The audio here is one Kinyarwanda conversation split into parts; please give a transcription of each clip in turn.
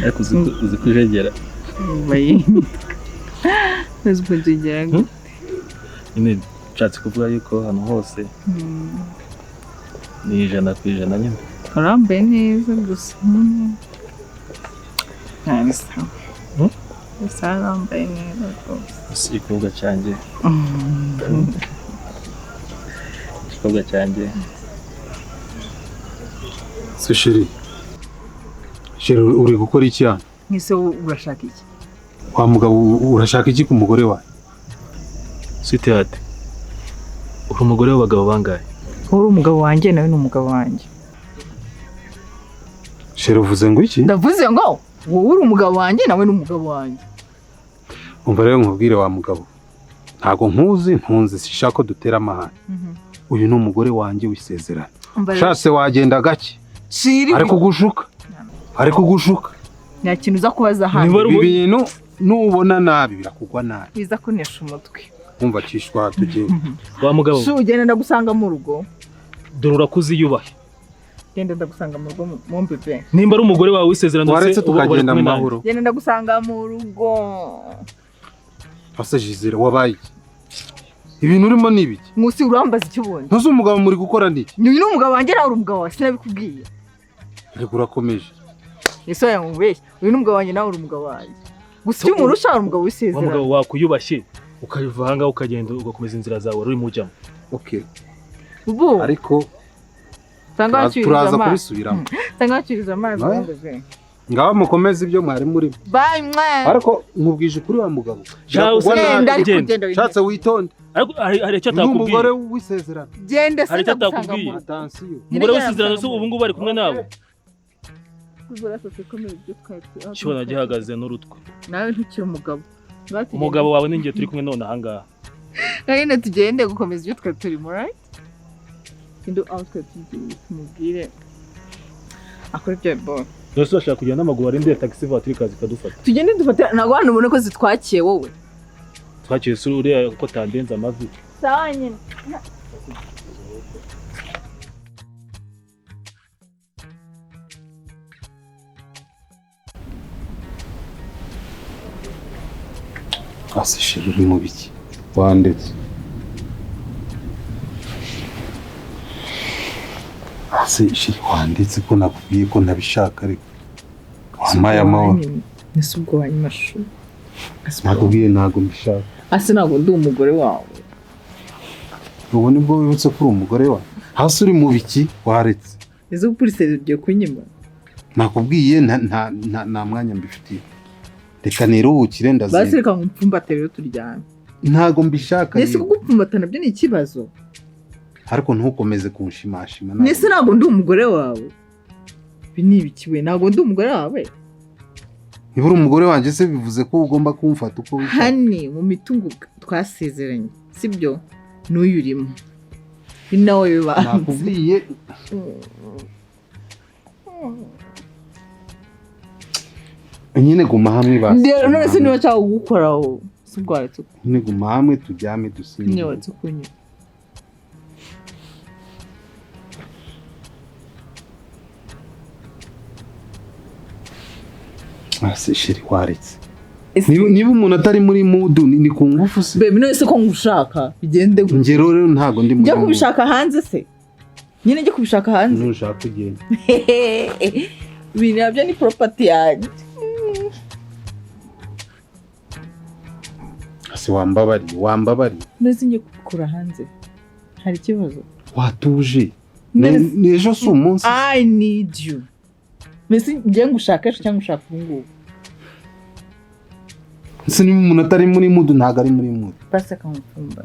ariko uzi kujegera bayi uzi kujegera nyine nshatse kuvuga yuko hano hose ni 100% nyine urambaye neza gusa gusa urambaye neza rwose ikobwa cyanjye ikobwa cyanjye se sheri uri gukora iki hano? Nise urashaka iki? Wa mugabo urashaka iki ku mugore wawe? Sweetheart, uri umugore w'abagabo bangahe? Uri umugabo wanjye nawe n'umugabo wanjye. Sheri uvuze ngo iki? Ndavuze ngo wowe uri umugabo wanjye nawe n'umugabo wanjye. Umva rero nkubwire wa mugabo, ntago ntunzi sishaka ko dutera amahane. Uyu ni umugore wanjye wisezerana. Shase wagenda gake. Ari kugushuka. Nta kintu uza kubaza hano. Ibintu nubona nabi birakugwa nabi. Biza kunesha umutwe. Umva cishwa tugenda. Wa mugabo. Sho ugenda ndagusanga mu rugo. Dore urakuzi yubahe. Genda ndagusanga mu rugo mu mbebe. Nimba ari umugore wawe wisezerana waretse tukagenda mu mahoro. Genda ndagusanga mu rugo. Asa Gisele wabaye. Ibintu urimo nibiki? Musi urambaza icyo ubonye. Ntuzi umugabo muri gukora ndiki? Ni umugabo wanjye nawe uri umugabo wawe sinabikubwiye. Rego urakomeje. Yeso yamubeshye. Uyu n'umugabo wanjye nawe uri umugabo wanjye. Gusa iyo umuntu ushaka umugabo wisezerana. Umugabo wakuyubashye ukayiva hanga ukagenda ugakomeza inzira zawe uri mujyamo. Okay. Ubu ariko turaza kubisubiramo. Tangaciriza amazi ngeze. Ngaho mukomeze ibyo mwari muri. Bye mwe. Ariko nkubwije ukuri wa mugabo. Shatse witonde. Ariko hari icyo atakubwiye. Umugore wisezerana. Gende se ndagusanga mu atansiyo. Umugore wisezerana so ubu ngubu bari kumwe nawe. Kuzura sose komeye byo twatse. Kibona gihagaze n'urutwe. Nawe ntukiri umugabo. Umugabo wawe ningiye turi kumwe none ahangaha. Kagenda tugende gukomeza ibyo twari turimo, right? Indo outfit tumubwire. Akora ibyo bo. Dose bashaka kujyana n'amaguru arinde taxi voiture kazi kadufata. Tugende dufata nago hano ubone ko zitwakiye wowe. Twakiye suri ko tandenza amavi. Sawa nyine. Asishije uri mu biki wandetse. Asishije wandetse ko nakubwiye ko ntabishaka ariko wamaye amahoro. Nese ubwo wanyimashu. Nakubwiye ntago mbishaka. Ase ntago ndi umugore wawe. Ubu nibwo wibutse ko uri umugore wawe. Hasi uri mu biki waretse. Ese upurise ugiye kunyima. Nakubwiye nta mwanya mbifitiye. Reka niruhukire ndaze. Basi reka ngupfumbate rero turyame. Ntago mbishaka. Nese kugupfumbata nabyo ni ikibazo. Ariko ntukomeze kunshimashima. Nese ntago ndi umugore wawe. Bini ibikiwe ntago ndi umugore wawe. Niba uri umugore wanjye se bivuze ko ugomba kumfata uko wishaka. Hani mu mitungo twasezeranye sibyo n'uyu urimo. Ni nawe bibanze. Nakubwiye. Nyine guma hamwe basi. None se niba cyangwa gukoraho sibwaretse. Nyine guma hamwe tujyame dusinye. Niba tukunye. Ase sheri waretse. Niba umuntu atari muri mood ni ku ngufu se. Bebe none se ko ngushaka bigende gute. Ngero rero ntago ndi muri. Njya kubishaka hanze se. Nyine njye kubishaka hanze. Nushaka kugenda. Ibintu nabyo ni property yanjye. Ase wambabari. Nese njye kubikura hanze. Hari ikibazo. Watuje. Nejo si umunsi. I need you. Nese njye ngushaka cyangwa ushaka ubungubu. Nse niba umuntu atari muri mood ntago ari muri mood. Pasa kamufumba.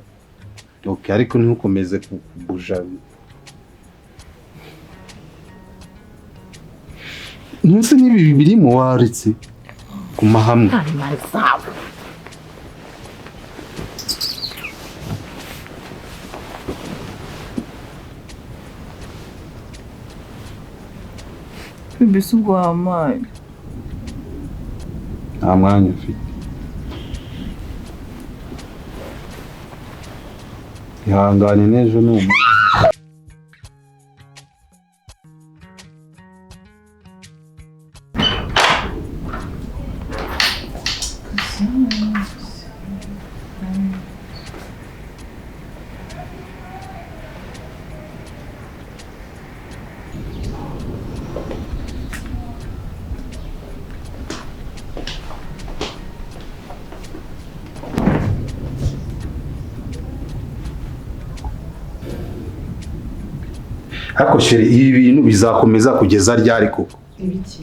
Okay, ariko ntukomeze kubuja. Nse nibi birimo waretse kuma hamwe. Ari mazabu. Bibisu gwa amaye. Nta mwanya ufite. Ihangane n'ejo n'ubu. ariko sheri ibi bintu bizakomeza kugeza ryari koko? Ibiki?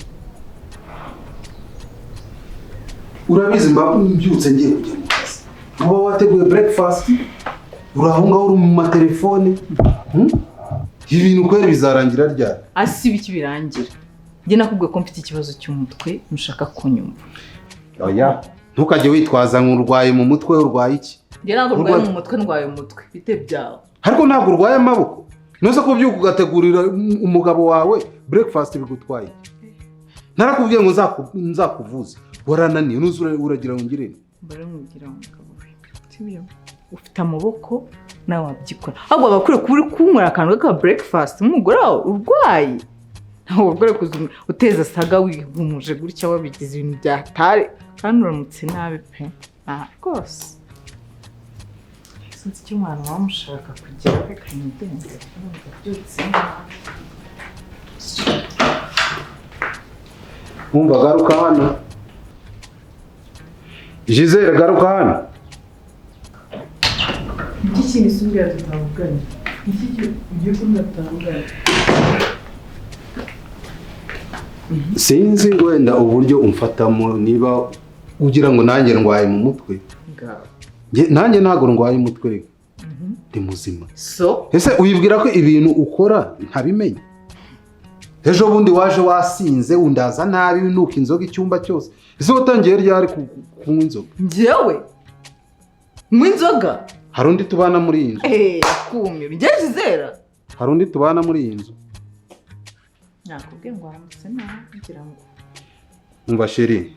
Urabizi mba mbyutse ngiye kujya mu kazi. Uba wateguye breakfast, uraho ngaho uri mu matelefone. Ibi bintu kweri bizarangira ryari? Asi ibiki birangira. Njye nakubwiye ko mfite ikibazo cy'umutwe mushaka kunyumva. Oya, ntukajye witwaza ngo urwaye mu mutwe, urwaye iki? Njye ntabwo urwaye mu mutwe, ndwaye umutwe. Bite byawe. Ariko ntabwo urwaye amaboko. Nose ko byuka ugategurira umugabo wawe breakfast bigutwaye. Narakubwiye ngo nzakuvuze. Warananiye nuzure uragira ngo ngire. Mbare nkugira umugabo we. Sibyo. Ufite amaboko nawe wabyikora. Ahubwo abakure kuri kunywera akantu ka breakfast nk'umugore wawe urwaye. Ntabwo urwaye kuzuma uteza saga wihumuje gutya wabigize ibintu byatare kandi uramutse nabi pe. Rwose. Sinzi icyo umwana wamushaka kugira reka nidende. Byutse. Umva garuka hano. Gisele garuka hano. Iki kintu sumbya tutavuganye. Iki cyo kundatangana. Sinzi wenda uburyo umfatamo niba ugira ngo nanjye ndwaye mu mutwe. Nanjye ntago ndwaye umutwe. Ndi muzima. So? Ese uyibwira ko ibintu ukora ntabimenye? Ejo bundi waje wasinze undaza nabi nuka inzoga icyumba cyose. Ese watangiye ryari kunywa inzoga? Njyewe? Nywa inzoga? Hari undi tubana muri iyi nzu? Kumira. Njye Gisele? Hari undi tubana muri iyi nzu? Nakubwiye ngo aramutse nagira ngo. Umva sheri.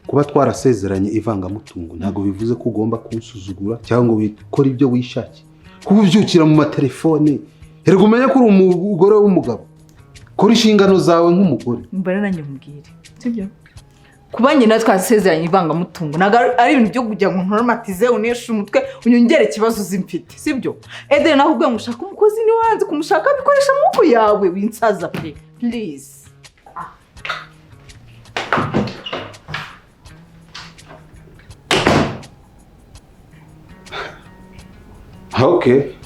Kuba twarasezeranye ivangamutungo ntago bivuze ko ugomba kunsuzugura cyangwa wikora ibyo wishakiye. Kuba ubyukira mu matelefone. Erega umenye ko uri umugore w'umugabo. Kora inshingano zawe nk'umugore. Mbare nanjye mubwire. Sibyo? Kuba nyina twasezeranye ivangamutungo ntago ari ibintu byo kujya ngo ntoromatize uneshe umutwe unyongere ikibazo zimfite. Sibyo? Ede nakubwiye ngo ushaka umukozi ni wanze kumushaka bikoresha amaboko yawe winsaza pe. Please. Okay.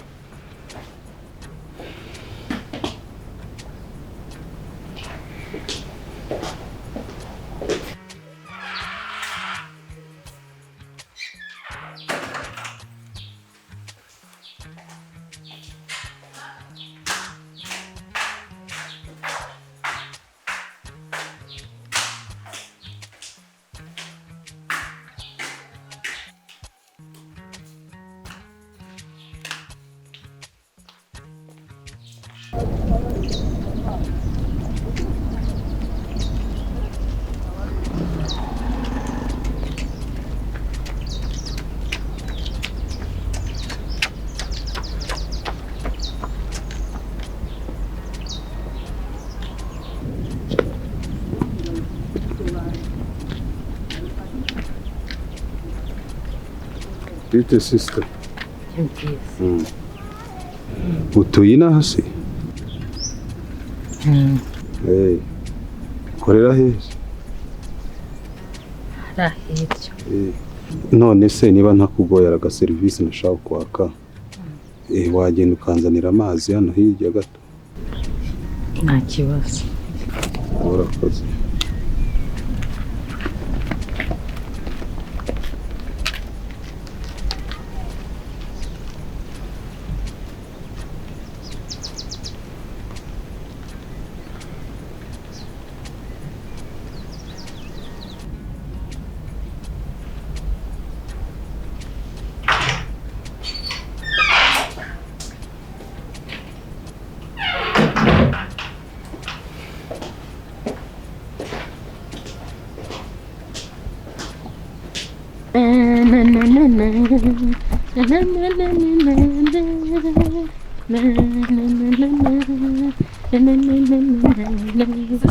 Bite sister? Yes. Utuye inaha se? Korera heza? Hirya. None se niba ntakugoyera agaserivisi nashaka kwaka, wagenda ukanzanira amazi hano hirya gato? Nta kibazo. Urakoze.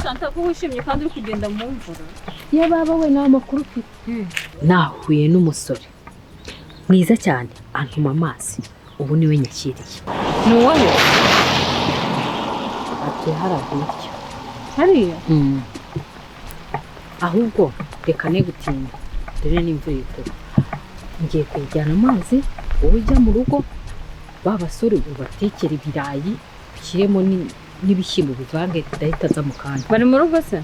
Chantal ko wishimye kandi uri kugenda mu mvura. Ye baba we nta makuru ufite. Nahuye n'umusore mwiza cyane antuma amazi ubu niwe nyakiriye. Nuwahe? Ati harabiryo. Hariya? Ahubwo reka ne gutinda. Dore n'imvura iguye. Ngiye kujyana amazi wowe ujya mu rugo babasore ubatekera ibirayi ushyiremo n'ibishyimbo bivange tudahita aza mu kanya. Bari mu rugo se?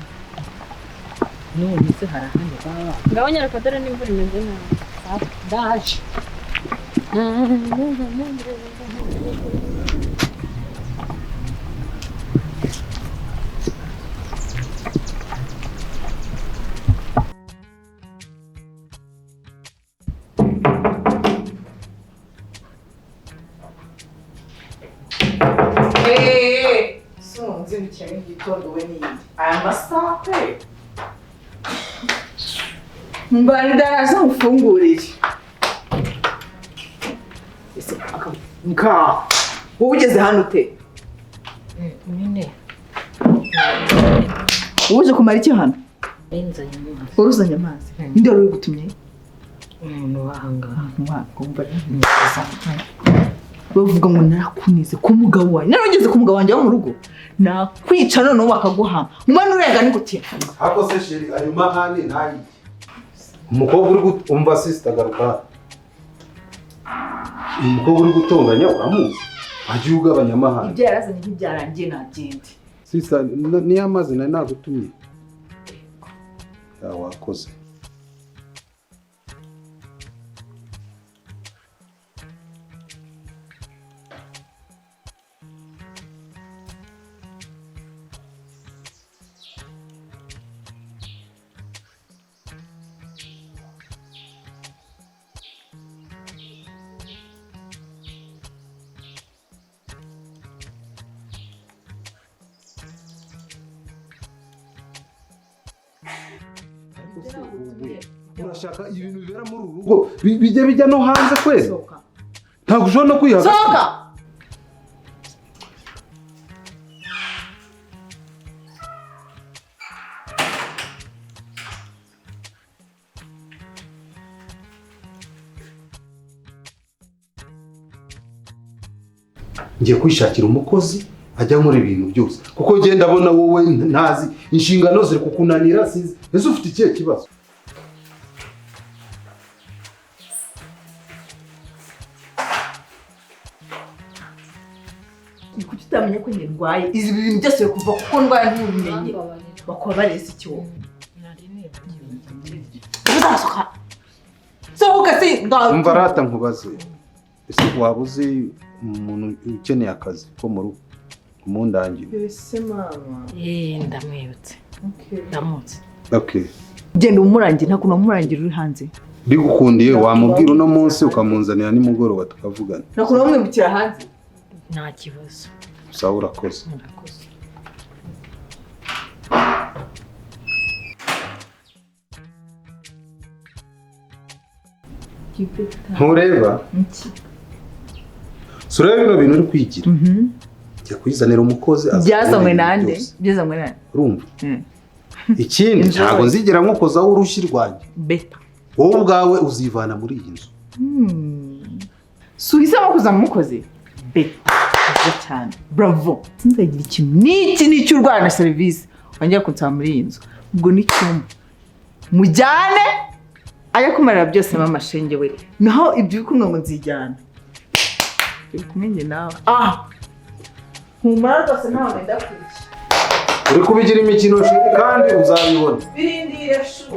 None se hari ahandi baba? Ngaho nyaraka dore n'imvura imeze nabi. Ndaje. Sonze bikeye igitondo we n'indi. Aya masaha pe. Mbandaraza ufungurire. Ese nka wowe ugeze hano ute? Nyine. Uje kumara iki hano? Nzanye amazi. Uruzanye amazi. Ninde wari gutumye? Umuntu wahangaha. Kumva neza. Bavuga ngo narakunize ku mugabo wanjye. Narageze ku mugabo wanjye wo mu rugo. Nakwica noneho bakaguhama. Umwana urenga ni gute? Hako se sheri ayo mahane nayi. Umukobwa uri umva sister garuka. Umukobwa uri gutonganya uramuzi. Agiye ugabanya amahane. Ibyo yarazanye nk'ibyarangiye nagende. Sister ni amazi nari nagutumye. Ya wakoze. Urashaka ibintu bibera muri uru rugo bijya no hanze kwezi? Ntabwo ushobora no kwihaga. Soka! Ngiye kwishakira umukozi ajya muri ibintu byose kuko genda abona wowe ntazi inshingano ziri kukunanira sizi. Ese ufite ikihe kibazo? Kuki utamenya ko ndwaye izi bintu byose kuva kuko ndwaye ntubimenye bakaba barese icyo uzasoka sohoka se ngaho umva rata nkubaze ese waba uzi umuntu ukeneye akazi ko mu rugo umundangire? ese mama Ndamwibutse. Ndamutse. Okay. Genda umurangira nta kuntu umurangira uri hanze. Bigukundiye wamubwira uno munsi ukamunzanira nimugoroba tukavugana. Nta kuntu umwibukira hanze. Nta kibazo. Sawa urakoze. Murakoze. Ntureba? Sureba bino bintu uri kwigira. Jya kwizanira umukozi byazanywe nande? Byazanywe nande? Urumva? Ikindi ntabwo nzigera nkokozaho urushyi rwanjye. Beta. Wowe ubwawe uzivana muri iyi nzu. Suhisemo kuza mukoze? Beta. Cyane. Bravo. Sinzagira ikintu n'iki n'icyo urwana na service. Wangiye kunsaba muri iyi nzu. Ubwo ni cyumba. Mujyane aya kumarira byose mama shenge we. Naho ibyo bikumwe ngo nzijyana. Bikumenge nawe. Humara rwose ntawe wenda kuriki. Uri kubigira imikino kandi uzabibona. Birindire shu.